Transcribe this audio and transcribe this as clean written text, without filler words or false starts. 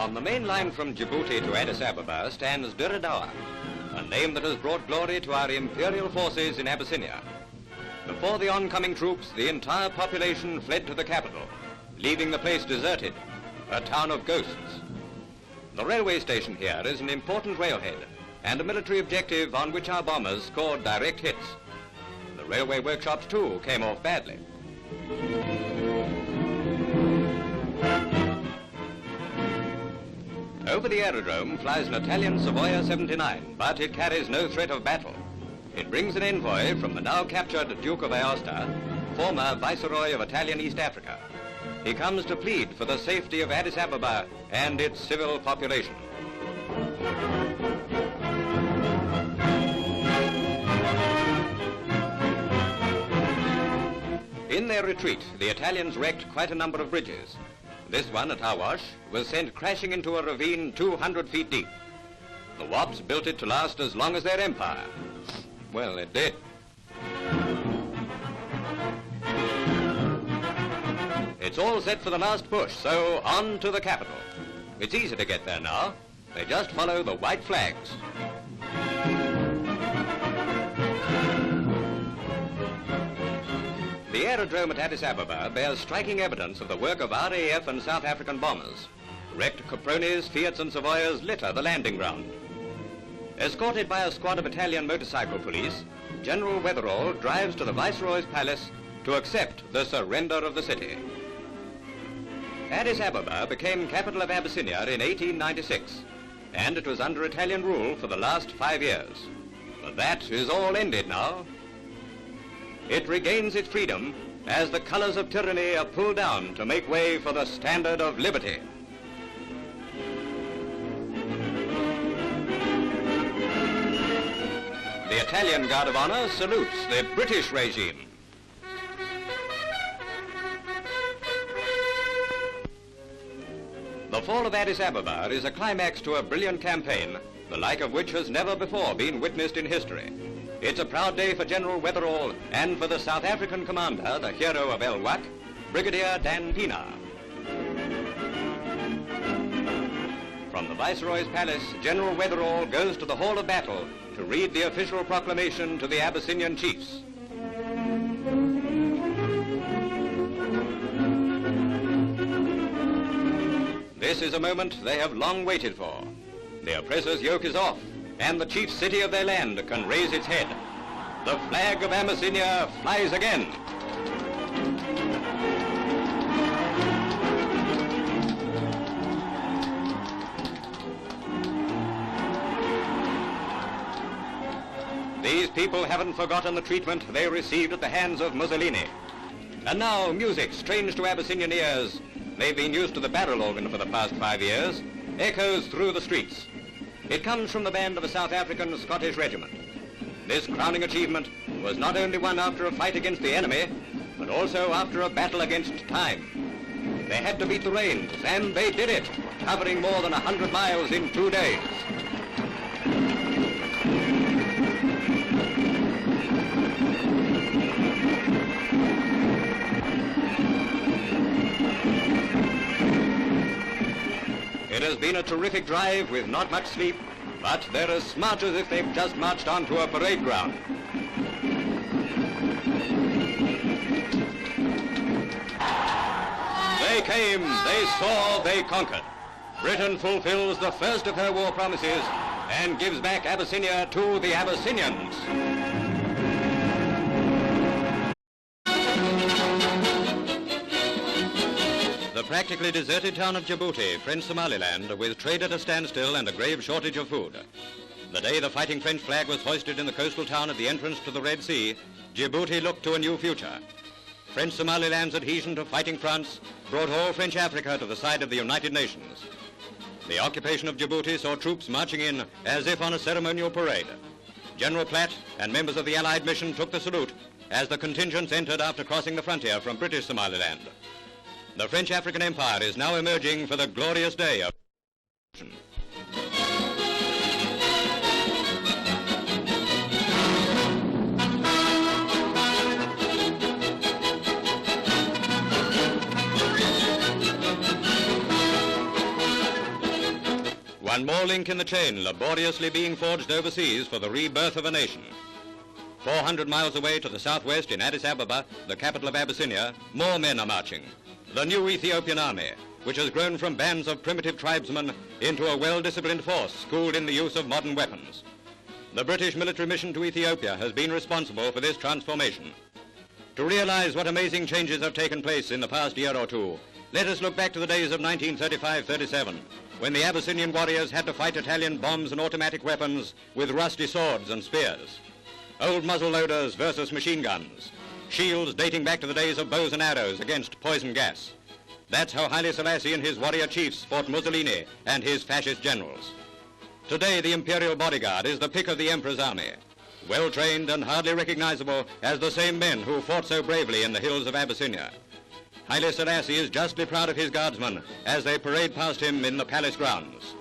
On the main line from Djibouti to Addis Ababa stands Diradawa, a name that has brought glory to our imperial forces in Abyssinia. Before the oncoming troops, the entire population fled to the capital, leaving the place deserted, a town of ghosts. The railway station here is an important railhead and a military objective on which our bombers scored direct hits. The railway workshops, too, came off badly. Over the aerodrome flies an Italian Savoia 79, but it carries no threat of battle. It brings an envoy from the now captured Duke of Aosta, former Viceroy of Italian East Africa. He comes to plead for the safety of Addis Ababa and its civil population. In their retreat, the Italians wrecked quite a number of bridges. This one at Awash was sent crashing into a ravine 200 feet deep. The Wops built it to last as long as their empire. Well, it did. It's all set for the last push, so on to the capital. It's easy to get there now. They just follow the white flags. The aerodrome at Addis Ababa bears striking evidence of the work of RAF and South African bombers. Wrecked Capronis, Fiats and Savoyas litter the landing ground. Escorted by a squad of Italian motorcycle police, General Weatherall drives to the Viceroy's palace to accept the surrender of the city. Addis Ababa became capital of Abyssinia in 1896, and it was under Italian rule for the last 5 years. But that is all ended now. It regains its freedom as the colors of tyranny are pulled down to make way for the standard of liberty. The Italian Guard of Honor salutes the British regime. The fall of Addis Ababa is a climax to a brilliant campaign, the like of which has never before been witnessed in history. It's a proud day for General Weatherall and for the South African commander, the hero of El Wak, Brigadier Dan Pienaar. From the Viceroy's palace, General Weatherall goes to the Hall of Battle to read the official proclamation to the Abyssinian chiefs. This is a moment they have long waited for. The oppressor's yoke is off, and the chief city of their land can raise its head. The flag of Abyssinia flies again. These people haven't forgotten the treatment they received at the hands of Mussolini. And now music, strange to Abyssinian ears, they've been used to the barrel organ for the past 5 years, echoes through the streets. It comes from the band of a South African Scottish regiment. This crowning achievement was not only won after a fight against the enemy, but also after a battle against time. They had to beat the rains, and they did it, covering more than 100 miles in 2 days. It has been a terrific drive with not much sleep, but they're as smart as if they've just marched onto a parade ground. They came, they saw, they conquered. Britain fulfills the first of her war promises and gives back Abyssinia to the Abyssinians. The practically deserted town of Djibouti, French Somaliland, with trade at a standstill and a grave shortage of food. The day the fighting French flag was hoisted in the coastal town at the entrance to the Red Sea, Djibouti looked to a new future. French Somaliland's adhesion to fighting France brought all French Africa to the side of the United Nations. The occupation of Djibouti saw troops marching in as if on a ceremonial parade. General Platt and members of the Allied mission took the salute as the contingents entered after crossing the frontier from British Somaliland. The French African Empire is now emerging for the glorious day of one more link in the chain laboriously being forged overseas for the rebirth of a nation. 400 miles away to the southwest in Addis Ababa, the capital of Abyssinia, more men are marching. The new Ethiopian army, which has grown from bands of primitive tribesmen into a well-disciplined force schooled in the use of modern weapons. The British military mission to Ethiopia has been responsible for this transformation. To realize what amazing changes have taken place in the past year or two, let us look back to the days of 1935-37, when the Abyssinian warriors had to fight Italian bombs and automatic weapons with rusty swords and spears. Old muzzle loaders versus machine guns. Shields dating back to the days of bows and arrows against poison gas. That's how Haile Selassie and his warrior chiefs fought Mussolini and his fascist generals. Today, the imperial bodyguard is the pick of the emperor's army, well-trained and hardly recognizable as the same men who fought so bravely in the hills of Abyssinia. Haile Selassie is justly proud of his guardsmen as they parade past him in the palace grounds.